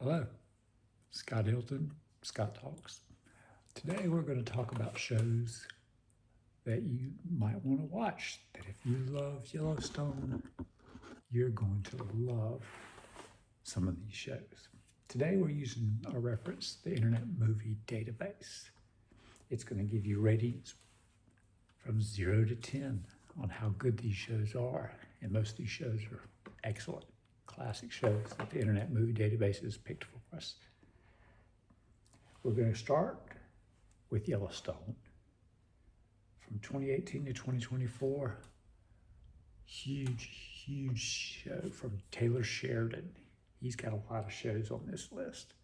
Hello, Scott Hilton, Scott Talks. Today we're going to talk about shows that you might want to watch. That if you love Yellowstone, you're going to love some of these shows. Today we're using a reference, the Internet Movie Database. It's going to give you ratings from 0 to 10 on how good these shows are. And most of these shows are excellent, classic shows that the Internet Movie Database has picked for us. We're going to start with Yellowstone. From 2018 to 2024, huge show from Taylor Sheridan. He's got a lot of shows on this list.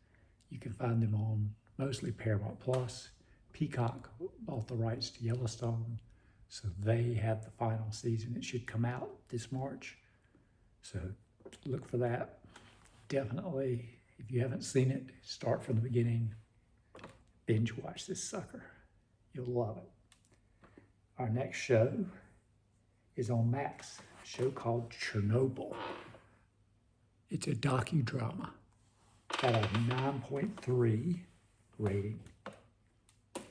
You can find them on mostly Paramount Plus. Peacock bought the rights to Yellowstone, so they have the final season. It should come out this March, so look for that. Definitely, if you haven't seen it, start from the beginning. Binge watch this sucker. You'll love it. Our next show is on Max, a show called Chernobyl. It's a docudrama. Got a 9.3 rating,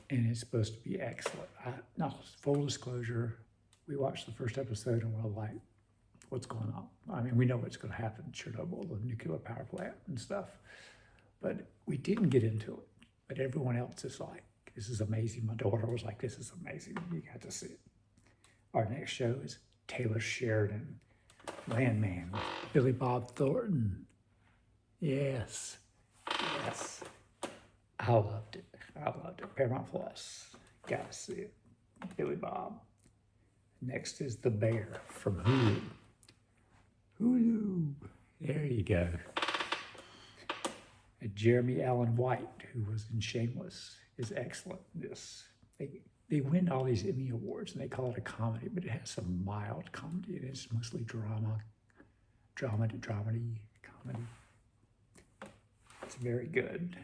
and it's supposed to be excellent. Now, full disclosure, we watched the first episode and we're like, what's going on? I mean, we know what's going to happen in Chernobyl, the nuclear power plant and stuff, but we didn't get into it. But everyone else is like, this is amazing. My daughter was like, this is amazing. You got to see it. Our next show is Taylor Sheridan, Landman, with Billy Bob Thornton. Yes. I loved it. Paramount Plus. Got to see it. Billy Bob. Next is The Bear from Hulu. Hulu. There you go. Jeremy Allen White, who was in Shameless, is excellent in this. They win all these Emmy Awards, and they call it a comedy, but it has some mild comedy, and it's mostly dramedy, comedy. It's very good.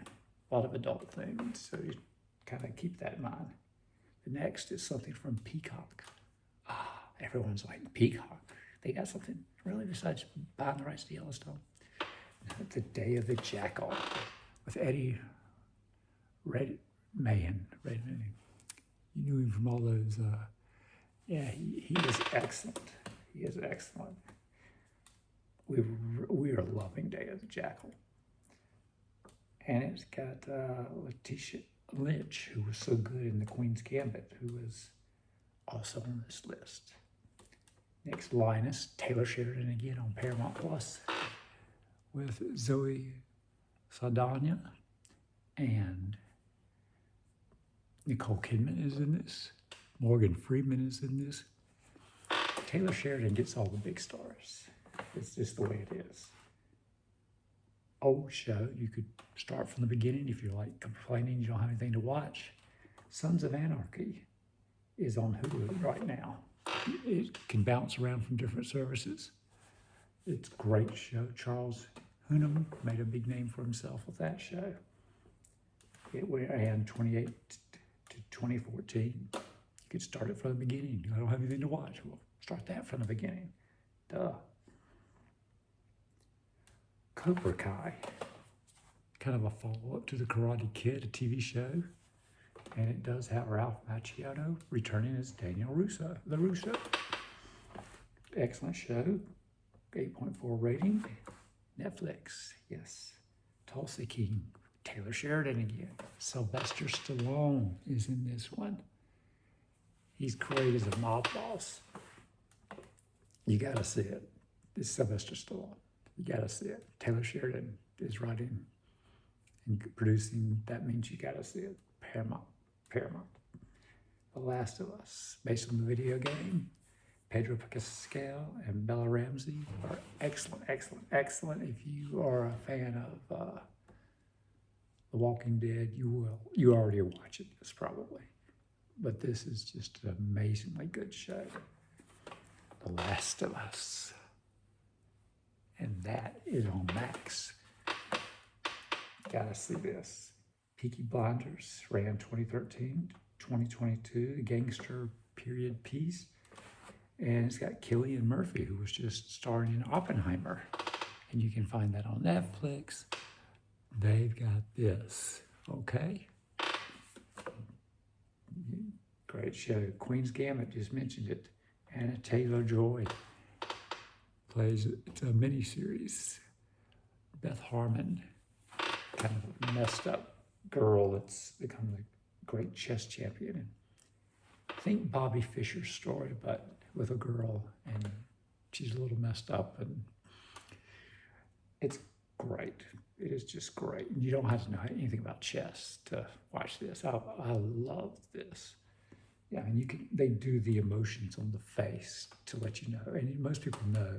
A lot of adult things, so you kind of keep that in mind. The next is something from Peacock. Everyone's like, Peacock? They got something really besides buying the rights to Yellowstone? The Day of the Jackal with Eddie Redmayne. You knew him from all those. He is excellent. He is excellent. We are loving Day of the Jackal, and it's got Letitia Lynch, who was so good in The Queen's Gambit, who is also on this list. Next, Linus, Taylor Sheridan again on Paramount Plus, with Zoe Saldana, and Nicole Kidman is in this. Morgan Freeman is in this. Taylor Sheridan gets all the big stars. It's just the way it is. Old show, you could start from the beginning if you're like complaining you don't have anything to watch. Sons of Anarchy is on Hulu right now. It can bounce around from different services. It's a great show. Charles Hunnam made a big name for himself with that show. It ran 28 to 2014. You could start it from the beginning. I don't have anything to watch. Well, start that from the beginning. Duh. Cobra Kai, kind of a follow-up to The Karate Kid, a TV show. And it does have Ralph Macchio returning as Daniel Russo, the Russo. Excellent show. 8.4 rating. Netflix, yes. Tulsa King, Taylor Sheridan again. Sylvester Stallone is in this one. He's great as a mob boss. You gotta see it. It's Sylvester Stallone. You gotta see it. Taylor Sheridan is writing and producing. That means you gotta see it. Paramount. The Last of Us, based on the video game. Pedro Pascal and Bella Ramsey are excellent. If you are a fan of The Walking Dead, you already are watching this probably. But this is just an amazingly good show. The Last of Us. And that is on Max. Gotta see this. Peaky Blinders ran 2013, 2022, a gangster period piece. And it's got Cillian Murphy, who was just starring in Oppenheimer. And you can find that on Netflix. they've got this, okay? Great show. Queen's Gambit, just mentioned it. Anna Taylor-Joy plays, it's a miniseries. Beth Harmon, kind of a messed up girl that's become a great chess champion. And I think Bobby Fischer's story, but with a girl, and she's a little messed up, and it's great. It is just great. You don't have to know anything about chess to watch this. I love this. Yeah, and they do the emotions on the face to let you know. And most people know,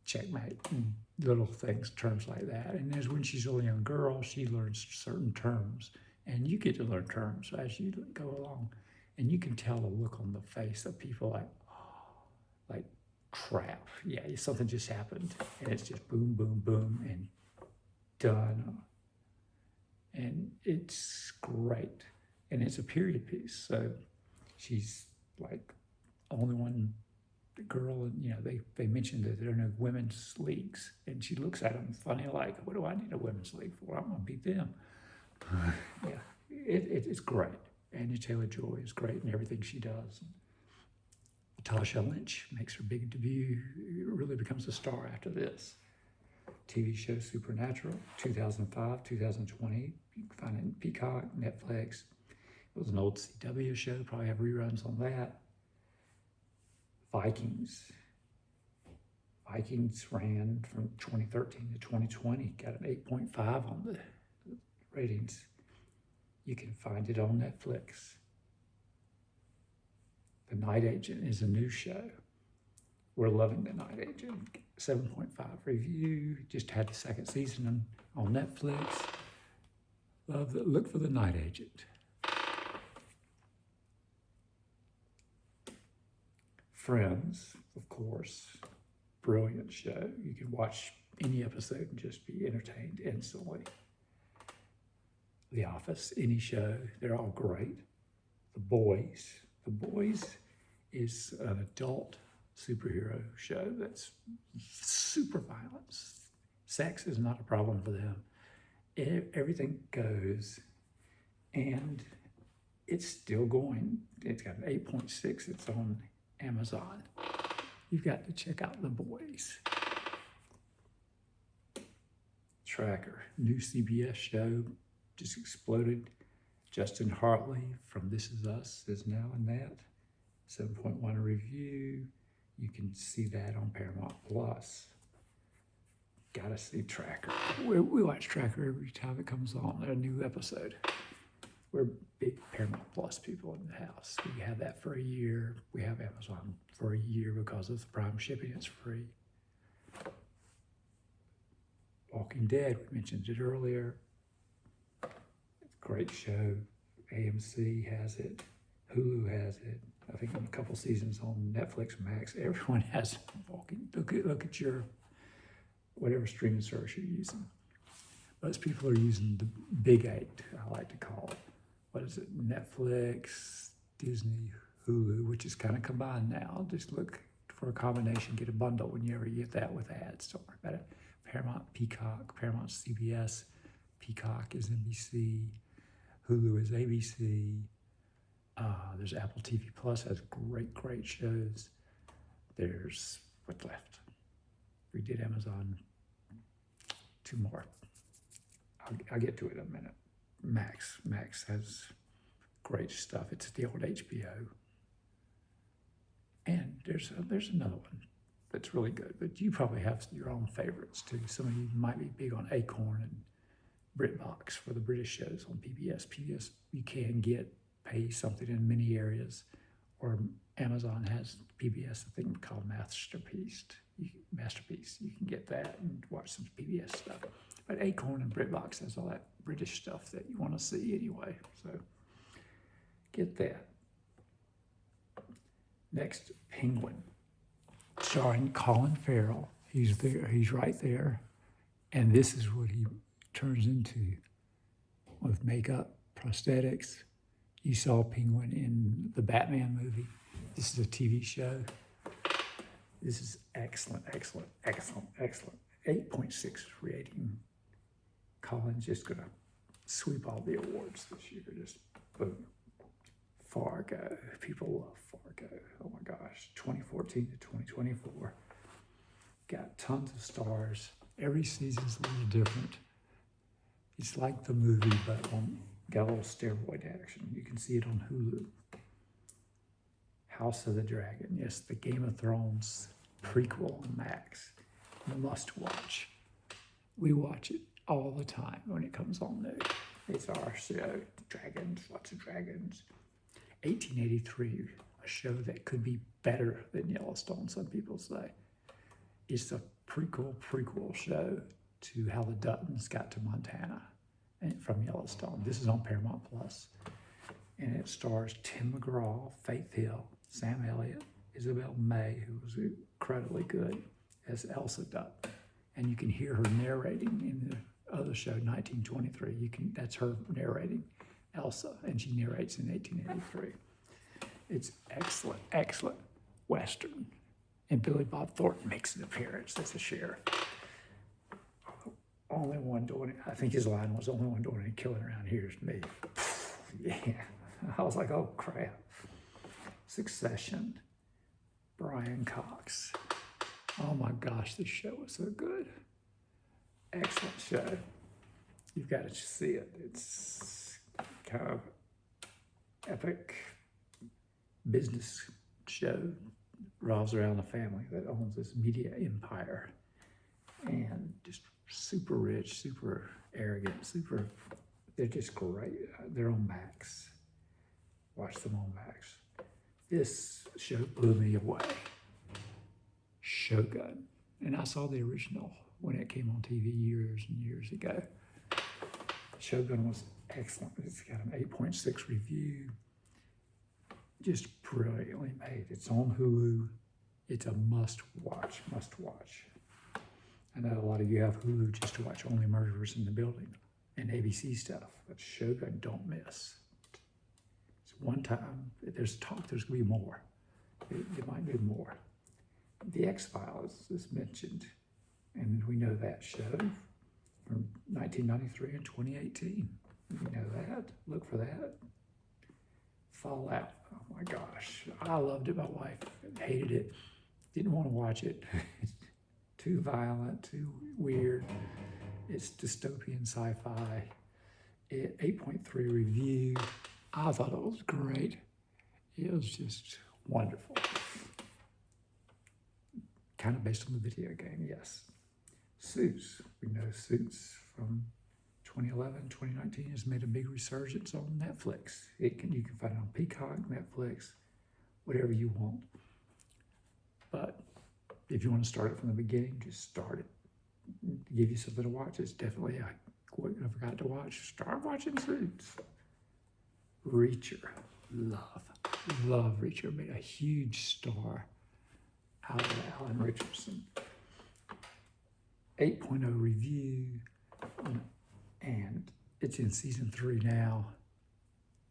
checkmate and little things, terms like that. And as when she's a little young girl, she learns certain terms, and you get to learn terms as you go along. And you can tell the look on the face of people like crap. Yeah, something just happened, and it's just boom, boom, boom, and done. And it's great. And it's a period piece. So she's like only one girl, and they mentioned that there are no women's leagues, and she looks at them funny, like, what do I need a women's league for? I'm gonna beat them. Yeah, it's great. Anya Taylor-Joy is great in everything she does. Natasha Lynch makes her big debut, really becomes a star after this. TV show Supernatural, 2005, 2020. You can find it in Peacock, Netflix. It was an old CW show, probably have reruns on that. Vikings. Vikings ran from 2013 to 2020, got an 8.5 on the ratings. You can find it on Netflix. The Night Agent is a new show. We're loving The Night Agent. 7.5 review. Just had the second season on Netflix. Love it. Look for The Night Agent. Friends, of course. Brilliant show. You can watch any episode and just be entertained instantly. The Office, any show, they're all great. The Boys. The Boys is an adult superhero show that's super violent. Sex is not a problem for them. Everything goes, and it's still going. It's got an 8.6. It's on Amazon. You've got to check out The Boys. Tracker, new CBS show, just exploded. Justin Hartley from This Is Us is now in that. 7.1 review. You can see that on Paramount Plus. Gotta see Tracker. We watch Tracker every time it comes on, a new episode. We're big Paramount Plus people in the house. We have that for a year. We have Amazon for a year because of the Prime shipping. It's free. Walking Dead, we mentioned it earlier. It's a great show. AMC has it. Hulu has it. I think in a couple seasons on Netflix, Max. Everyone has Walking. Look at your whatever streaming service you're using. Most people are using the big eight, I like to call it. What is it? Netflix, Disney, Hulu, which is kind of combined now. Just look for a combination, get a bundle whenever you get that with ads. Don't worry about it. Paramount, Peacock, Paramount CBS, Peacock is NBC, Hulu is ABC. There's Apple TV Plus, has great shows. There's what's left. We did Amazon. 2 more. I'll get to it in a minute. Max has great stuff. It's the old HBO. And there's another one that's really good, but you probably have your own favorites too. Some of you might be big on Acorn and BritBox for the British shows on PBS. PBS you can pay something in many areas, or Amazon has PBS, a thing called Masterpiece. You can get that and watch some PBS stuff. But Acorn and BritBox has all that British stuff that you want to see anyway. So get that. Next, Penguin, starring Colin Farrell. He's there. He's right there. And this is what he turns into with makeup, prosthetics. You saw Penguin in the Batman movie. This is a TV show. This is excellent. 8.6 rating. Colin's just gonna sweep all the awards this year. Just boom. Fargo. People love Fargo. Oh my gosh. 2014 to 2024. Got tons of stars. Every season's a little different. It's like the movie, but got a little steroid action. You can see it on Hulu. House of the Dragon. Yes, the Game of Thrones prequel on Max. Must watch. We watch it all the time when it comes on new. It's our show. Dragons, lots of dragons. 1883, a show that could be better than Yellowstone, some people say. It's a prequel show to how the Duttons got to Montana and from Yellowstone. This is on Paramount Plus. And it stars Tim McGraw, Faith Hill, Sam Elliott, Isabel May, who was incredibly good as Elsa Dutton. And you can hear her narrating in the other show, 1923. That's her narrating Elsa, and she narrates in 1883. It's excellent Western. And Billy Bob Thornton makes an appearance as a sheriff. Only one doing it, I think his line was, only one doing any killing around here is me. Yeah, I was like, oh crap. Succession, Brian Cox. Oh my gosh, this show was so good. Excellent show. You've got to see it. It's kind of epic business show. Revolves around a family that owns this media empire and just super rich, super arrogant, they're just great. They're on Max. Watch them on Max. This show blew me away. Shogun. And I saw the original when it came on TV years and years ago. Shogun was excellent. It's got an 8.6 review. Just brilliantly made. It's on Hulu. It's a must watch. I know a lot of you have Hulu just to watch Only Murderers in the Building and ABC stuff, but Shogun, don't miss. It's one time. There's talk there's going to be more. It might be more. The X-Files is mentioned, and we know that show from 1993 and 2018. You know that. Look for that. Fallout. Oh my gosh. I loved it. My wife hated it. Didn't want to watch it. It's too violent, too weird. It's dystopian sci-fi. 8.3 review. I thought it was great. It was just wonderful. Kind of based on the video game, yes. Suits. We know Suits from 2011, 2019 has made a big resurgence on Netflix. You can find it on Peacock, Netflix, whatever you want. But if you want to start it from the beginning, just start it. To give you something to watch. It's definitely what I forgot to watch. Start watching Suits. Reacher. Love Reacher. Made a huge star out of Alan Richardson. 8.0 review. And it's in season 3 now.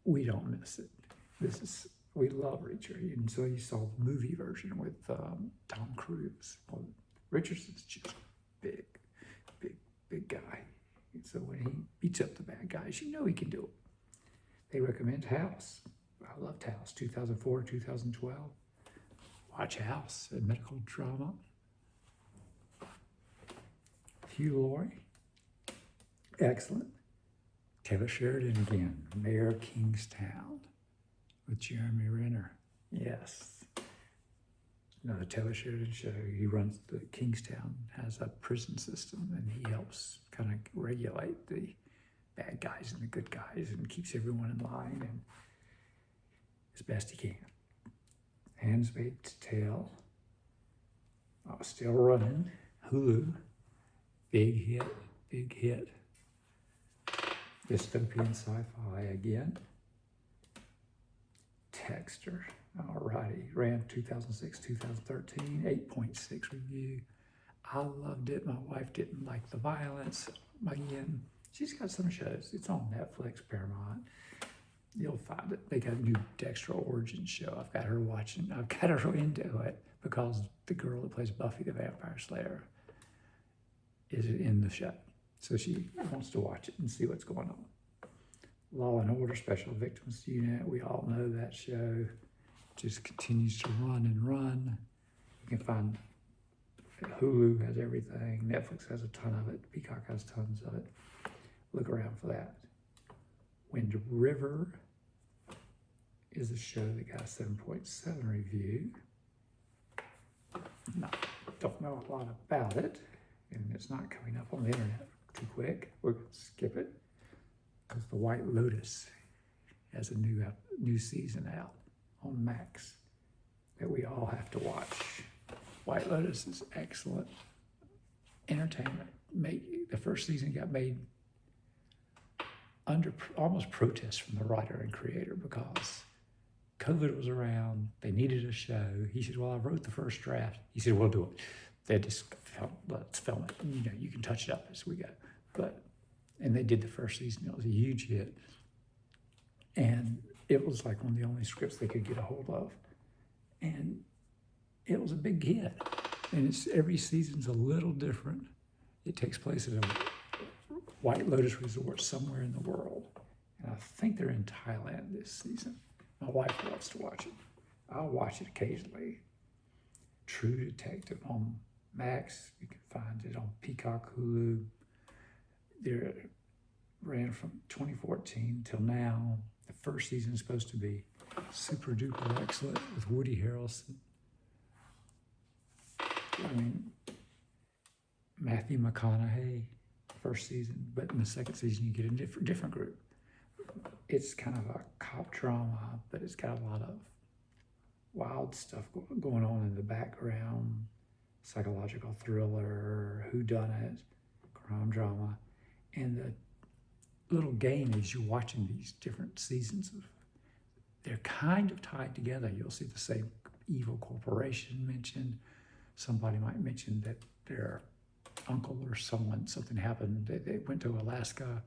We don't miss it. We love Reacher. And so you saw the movie version with Tom Cruise. Well, Richardson's just big guy. And so when he beats up the bad guys, you know he can do it. They recommend House. I loved House, 2004, 2012. Watch House, a medical drama. Hugh Laurie. Excellent. Taylor Sheridan again, Mayor of Kingstown with Jeremy Renner. Yes. Another Taylor Sheridan show. He runs the Kingstown, has a prison system, and he helps kind of regulate the bad guys and the good guys and keeps everyone in line and as best he can. Handmaid's Tale. Still running. Hulu. Big hit. Dystopian sci-fi again. Texter. Alrighty. Ran 2006, 2013. 8.6 review. I loved it. My wife didn't like the violence. Again, she's got some shows. It's on Netflix, Paramount. You'll find it. They got a new Dexter Origin show. I've got her watching. I've got her into it because the girl that plays Buffy the Vampire Slayer is in the show. So she wants to watch it and see what's going on. Law and Order Special Victims Unit, we all know that show. Just continues to run and run. You can find Hulu has everything. Netflix has a ton of it. Peacock has tons of it. Look around for that. Wind River is a show that got a 7.7 review. Don't know a lot about it, and it's not coming up on the internet too quick. We're going to skip it because The White Lotus has a new season out on Max that we all have to watch. White Lotus is excellent entertainment. The first season got made under almost protest from the writer and creator because COVID was around. They needed a show. He said, well, I wrote the first draft. He said, we'll do it. They just let's film it. You can touch it up as we go. And they did the first season. It was a huge hit. And it was like one of the only scripts they could get a hold of. And it was a big hit. And every season's a little different. It takes place at a White Lotus resort somewhere in the world. And I think they're in Thailand this season. My wife loves to watch it. I'll watch it occasionally. True Detective on Max. You can find it on Peacock, Hulu. They ran from 2014 till now. The first season is supposed to be super duper excellent with Woody Harrelson. Matthew McConaughey, first season, but in the second season you get a different group. It's kind of a cop drama, but it's got a lot of wild stuff going on in the background, psychological thriller, whodunit, crime drama. And the little game is you're watching these different seasons. They're kind of tied together. You'll see the same evil corporation mentioned. Somebody might mention that their uncle or something happened. They went to Alaska,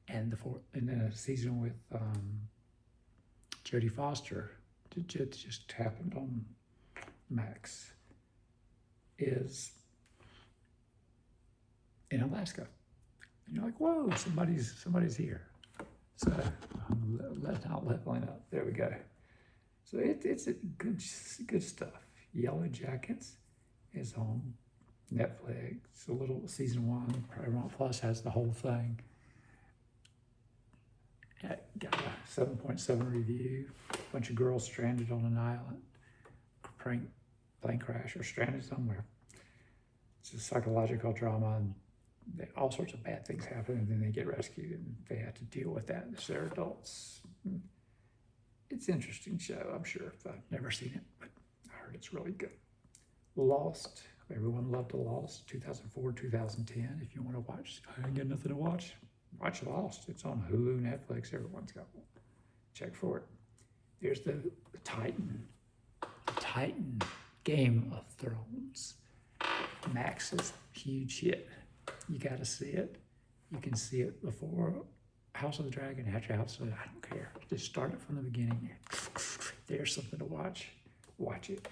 and then a season with Jodie Foster that just happened on Max is in Alaska. And you're like, whoa, somebody's here. So not leveling up. There we go. So it's a good stuff. Yellow Jackets is on Netflix. A little season 1. Paramount Plus has the whole thing. Got a 7.7 review. A bunch of girls stranded on an island. Plane crash or stranded somewhere. It's a psychological drama, and all sorts of bad things happen, and then they get rescued, and they have to deal with that as they're adults. It's an interesting show, I'm sure. I've never seen it, but I heard it's really good. Lost. Everyone loved Lost, 2004, 2010. If you want to watch, I ain't got nothing to watch. Watch Lost. It's on Hulu, Netflix. Everyone's got one. Check for it. There's the Titan. The Titan, Game of Thrones. Max's huge hit. You got to see it. You can see it before House of the Dragon, after House of the I don't care. Just start it from the beginning. There's something to watch. Watch it.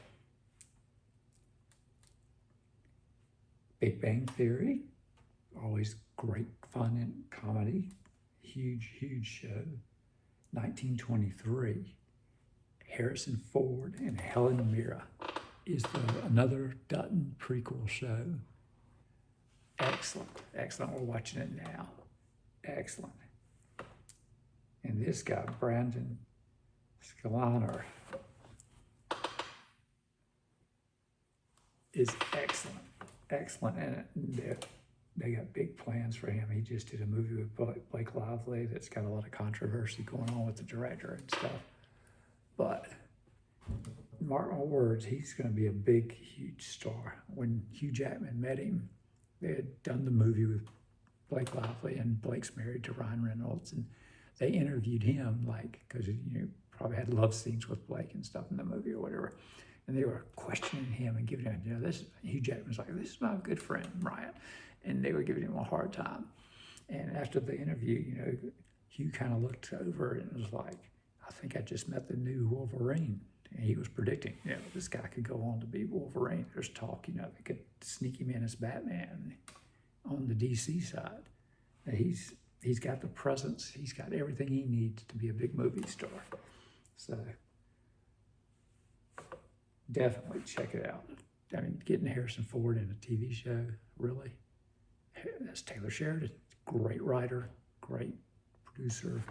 Big Bang Theory, always great fun and comedy. Huge show. 1923. Harrison Ford and Helen Mirren is another Dutton prequel show. Excellent. We're watching it now. Excellent. And this guy, Brandon Skalaner, is excellent in it. They got big plans for him. He just did a movie with Blake Lively that's got a lot of controversy going on with the director and stuff. But mark my words, he's going to be a big, huge star. When Hugh Jackman met him, they had done the movie with Blake Lively, and Blake's married to Ryan Reynolds, and they interviewed him, because probably had love scenes with Blake and stuff in the movie or whatever. And they were questioning him and giving him, Hugh Jackman's like, this is my good friend, Ryan. And they were giving him a hard time. And after the interview, Hugh kind of looked over and was like, I think I just met the new Wolverine. And he was predicting, this guy could go on to be Wolverine. There's talk, they could sneak him in as Batman on the DC side. He's got the presence. He's got everything he needs to be a big movie star. So definitely check it out. I mean, getting Harrison Ford in a TV show, really. That's Taylor Sheridan. Great writer, great producer.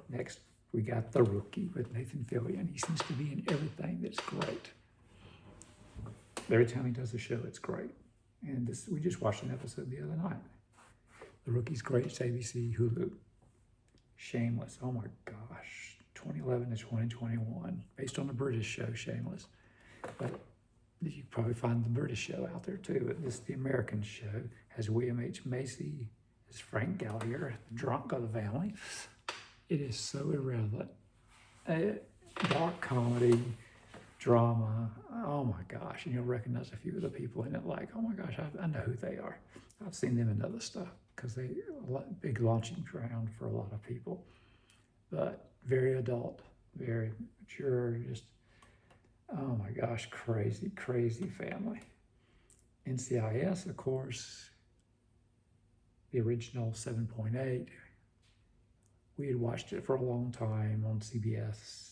Next, we got The Rookie with Nathan Fillion. He seems to be in everything that's great. Every time he does a show, it's great. And we just watched an episode the other night. The Rookie's great. It's ABC, Hulu. Shameless. Oh my gosh. 2011 to 2021. Based on the British show, Shameless. But you probably find the British show out there too. But this, the American show, has William H. Macy as Frank Gallagher, the drunk of the family. It is so irrelevant. Dark comedy, drama. Oh my gosh. And you'll recognize a few of the people in it like, oh my gosh, I know who they are. I've seen them in other stuff because they big launching ground for a lot of people. But very adult, very mature, just, oh my gosh, crazy, crazy family. NCIS, of course, the original 7.8. We had watched it for a long time on CBS.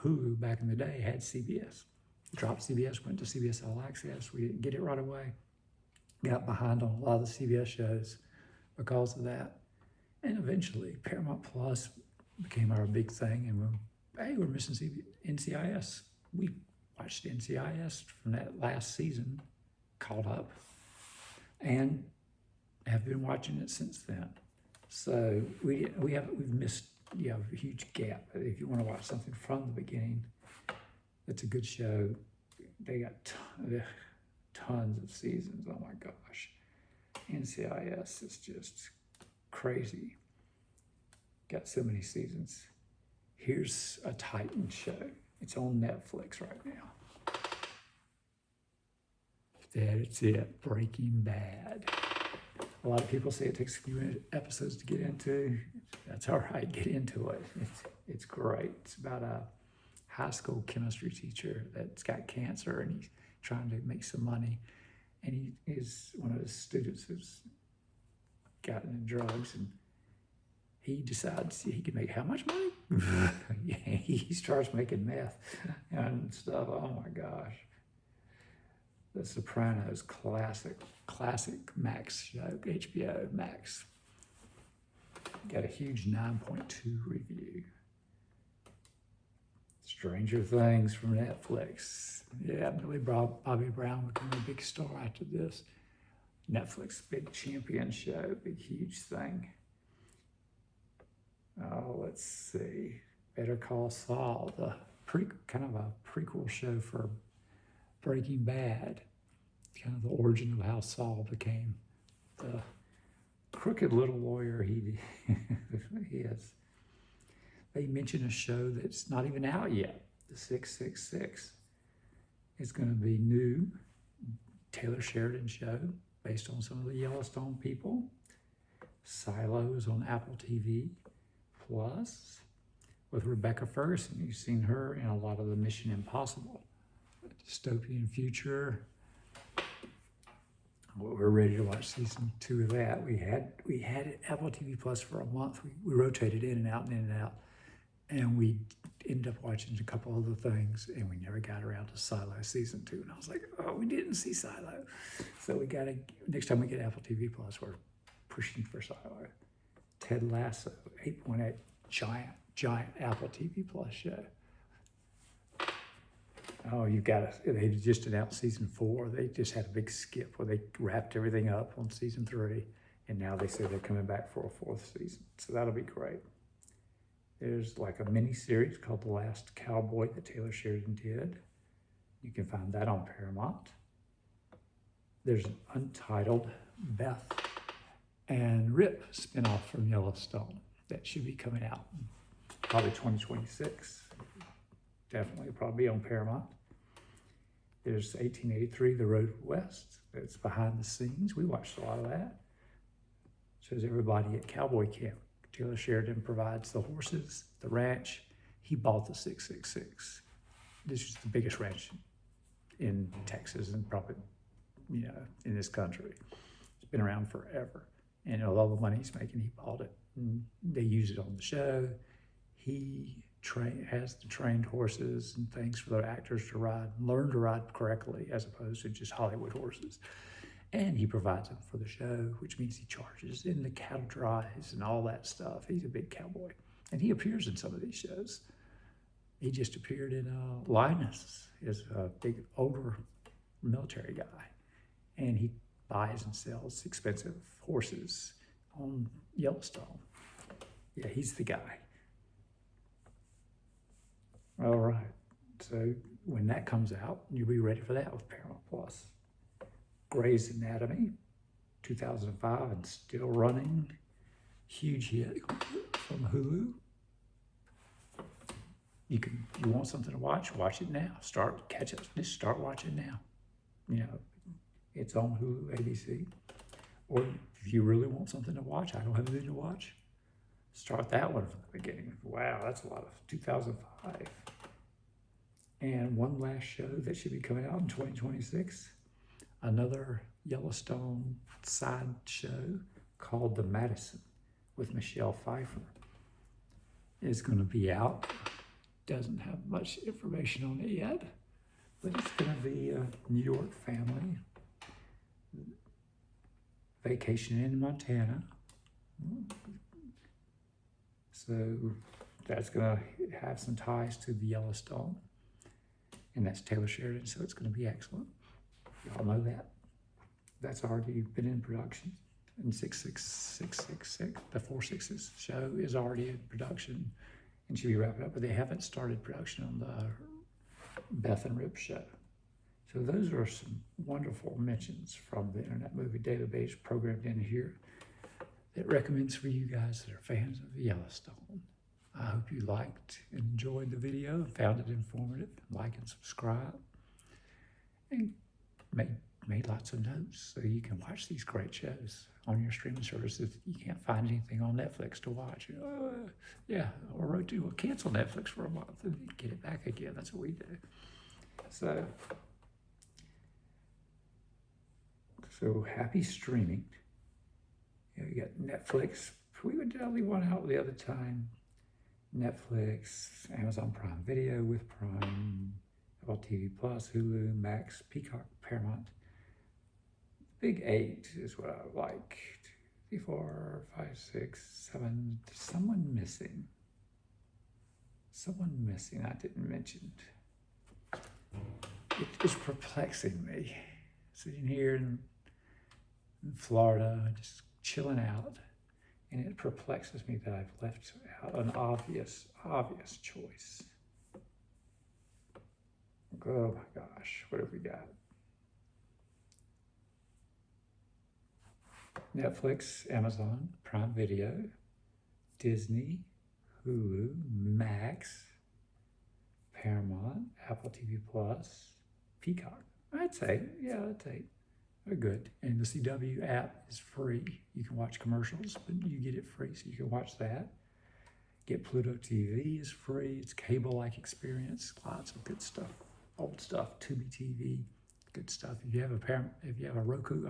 Hulu back in the day had CBS. Dropped CBS, went to CBS All Access. We didn't get it right away. Got behind on a lot of the CBS shows because of that. And eventually Paramount Plus became our big thing. And we're missing NCIS. We watched NCIS from that last season, caught up, and have been watching it since then. So we've missed a huge gap. If you want to watch something from the beginning, it's a good show. They got tons of seasons. Oh my gosh. NCIS is just crazy. Got so many seasons. Here's a Titan show. It's on Netflix right now. That's it. Breaking Bad. A lot of people say it takes a few episodes to get into. That's all right, get into it. It's great. It's about a high school chemistry teacher that's got cancer and he's trying to make some money. And he is one of his students who's gotten in drugs, and he decides he can make how much money? Yeah, he starts making meth and stuff. Oh my gosh. The Sopranos, classic Max show, HBO Max. Got a huge 9.2 review. Stranger Things from Netflix. Yeah, Millie Bobby Brown became a big star after this. Netflix, big champion show, big huge thing. Oh, let's see. Better Call Saul, the kind of a prequel show for Breaking Bad. Kind of the origin of how Saul became the crooked little lawyer he is. They mention a show that's not even out yet, the 666. It's going to be new, Taylor Sheridan show based on some of the Yellowstone people. Silos on Apple TV Plus with Rebecca Ferguson. You've seen her in a lot of the Mission Impossible. Dystopian future. Well, we're ready to watch season 2 of that. We had Apple TV Plus for a month. We rotated in and out and in and out. And we ended up watching a couple other things, and we never got around to Silo season 2. And I was like, oh, we didn't see Silo. So we got to, next time we get Apple TV Plus, we're pushing for Silo. Ted Lasso, 8.8, giant Apple TV Plus show. Oh, you got it. They just announced season 4. They just had a big skip where they wrapped everything up on season 3. And now they say they're coming back for a 4th season. So that'll be great. There's like a mini series called The Last Cowboy that Taylor Sheridan did. You can find that on Paramount. There's an untitled Beth and Rip spinoff from Yellowstone that should be coming out probably 2026. Definitely probably on Paramount. There's 1883, The Road West. That's behind the scenes. We watched a lot of that. Shows everybody at cowboy camp. Taylor Sheridan provides the horses, the ranch. He bought the 666. This is the biggest ranch in Texas and probably, in this country. It's been around forever. And all the money he's making, he bought it. And they use it on the show. He has the trained horses and things for the actors to ride, learn to ride correctly, as opposed to just Hollywood horses. And he provides them for the show, which means he charges in the cattle drives and all that stuff. He's a big cowboy. And he appears in some of these shows. He just appeared in Linus, is a big, older military guy. And he buys and sells expensive horses on Yellowstone. Yeah, he's the guy. All right, so when that comes out, you'll be ready for that with Paramount Plus. Grey's Anatomy, 2005 and still running. Huge hit from Hulu. You want something to watch it now. Just start watching now. You know, it's on Hulu, ABC. Or if you really want something to watch, I don't have anything to watch, start that one from the beginning. Wow, that's a lot of 2005. And one last show that should be coming out in 2026, another Yellowstone side show called The Madison with Michelle Pfeiffer is going to be out. Doesn't have much information on it yet, but it's going to be a New York family vacationing in Montana. So that's going to have some ties to the Yellowstone. And that's Taylor Sheridan, so it's going to be excellent. Y'all know that. That's already been in production. And 66666, the 4/6 show is already in production and should be wrapped up, but they haven't started production on the Beth and Rip show. So those are some wonderful mentions from the Internet Movie Database programmed in here that recommends for you guys that are fans of Yellowstone. I hope you liked and enjoyed the video and found it informative. Like and subscribe. And made lots of notes so you can watch these great shows on your streaming services. You can't find anything on Netflix to watch. Or Roku. Well, cancel Netflix for a month and get it back again. That's what we do. So happy streaming. You got Netflix. We would only one out the other time. Netflix, Amazon Prime Video with Prime, Apple TV Plus, Hulu, Max, Peacock, Paramount. Big 8 is what I like. 2, 3, 4, 5, 6, 7. There's someone missing. I didn't mention. It is perplexing me. Sitting here in Florida, just chilling out. And it perplexes me that I've left out an obvious choice. Oh my gosh, what have we got? Netflix, Amazon, Prime Video, Disney, Hulu, Max, Paramount, Apple TV Plus, Peacock. I'd say, that's 8. They're good. And the CW app is free. You can watch commercials, but you get it free, so you can watch that. Get PlutoTV is free. It's cable-like experience. Lots of good stuff. Old stuff. Tubi TV, good stuff. If you have a Roku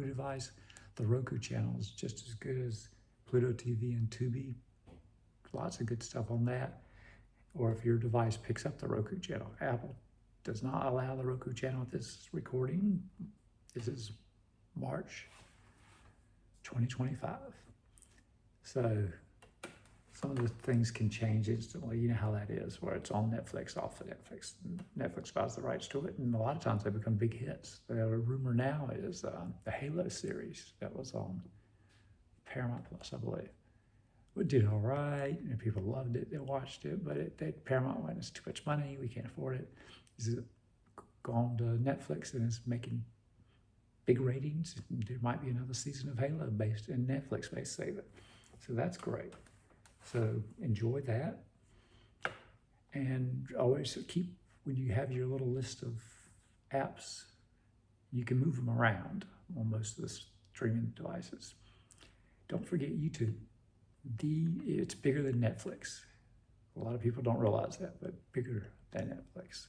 device, the Roku Channel is just as good as PlutoTV and Tubi. Lots of good stuff on that. Or if your device picks up the Roku Channel, Apple does not allow the Roku Channel at this recording. This is March 2025. So some of the things can change instantly. You know how that is, where it's on Netflix, off of Netflix. Netflix buys the rights to it, and a lot of times they become big hits. The rumor now is the Halo series that was on Paramount Plus, I believe. It did all right, and people loved it. They watched it, but Paramount went, it's too much money. We can't afford it. It's gone to Netflix, and it's making big ratings. There might be another season of Halo based in Netflix may save it. So that's great. So enjoy that. And always when you have your little list of apps, you can move them around on most of the streaming devices. Don't forget YouTube. It's bigger than Netflix. A lot of people don't realize that, but bigger than Netflix.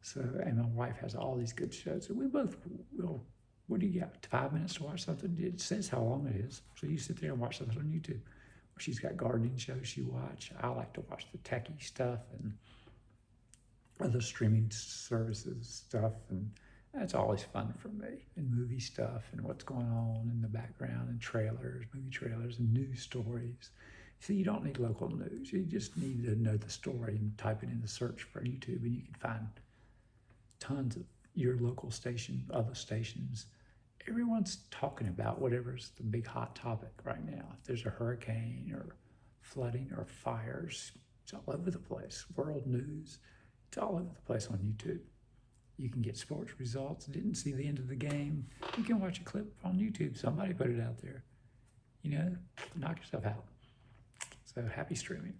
So, and my wife has all these good shows, and we both will What do you got? 5 minutes to watch something? It says how long it is. So you sit there and watch something on YouTube. She's got gardening shows she watch. I like to watch the techie stuff and other streaming services stuff, and that's always fun for me. And movie stuff and what's going on in the background and trailers, movie trailers and news stories. See, you don't need local news. You just need to know the story and type it in the search for YouTube, and you can find tons of your local station, other stations. Everyone's talking about whatever's the big hot topic right now. If there's a hurricane or flooding or fires, it's all over the place. World news, it's all over the place on YouTube. You can get sports results. Didn't see the end of the game. You can watch a clip on YouTube. Somebody put it out there. You know, knock yourself out. So happy streaming.